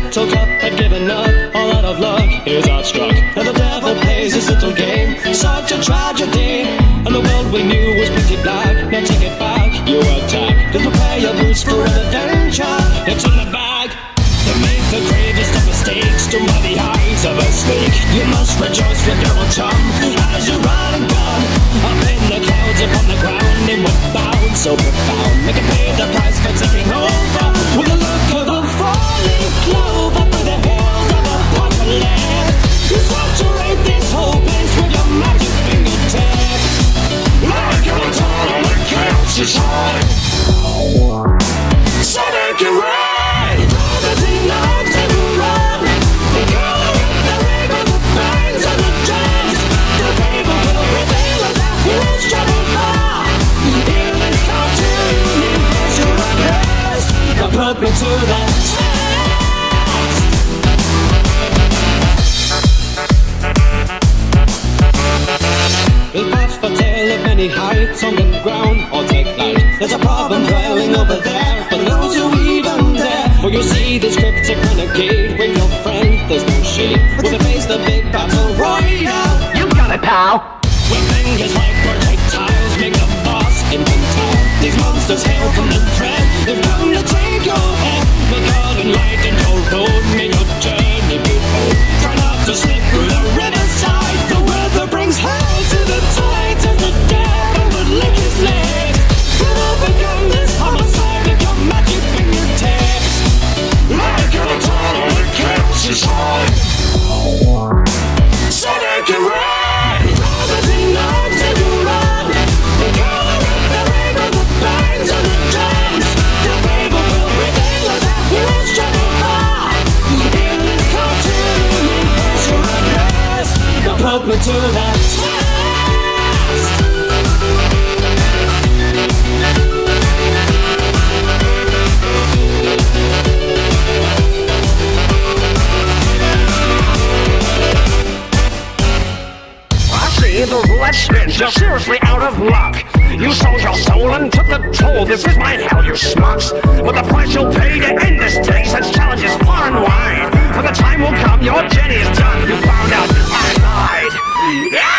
little cup had given up, all out of luck, here's out struck. And the devil plays his little game, such a tragedy. And the world we knew was pretty black, now take it back, you attack. To prepare your boots for an adventure, it's in the bag. To make the gravest of mistakes, to by the eyes of a snake. You must rejoice with your own chum, as you run and gun. Up in the clouds, upon the ground, in what bound so profound. Make it pay the price for taking over, with the look of a falling clove up in the hills of Apocalypse. You saturate this whole place with your magic fingertips. Like your tongue that catches high, so make it right. Promising not to run, the color of the rainbow, the bangs and the drums. The fable will prevail as our heroes travel far. In this cartoon, impress your appearance, but put me to the test. We'll puff a tale of many heights on the ground or take flight. There's a problem dwelling over there, but those who even dare. For you see this cryptic renegade with your friend, there's no shade. We'll face the big battle royale. You got it, pal. With fingers like projectiles, make the boss infantile. These monsters hail from the dread, they've come to take your head. May God enlighten your road, may your journey be bold. Try not to slip through the riverside, the weather brings hell to the tides as the devil would lick his legs. We'll overcome this homicide with your magic fingertips. Like your tunnel that catches high, so they can ride. Promising not to run, the color of the rainbow, the bangs and the drums. The fable will prevail as our heroes travel far. In this cartoon, impress your appearance, but put me to the test. The roulette spins, you're seriously out of luck. You sold your soul and took the toll. This is my hell, you schmucks. But the price you'll pay to end this day, such challenges far and wide. But the time will come, your journey is done. You found out I lied. Yeah!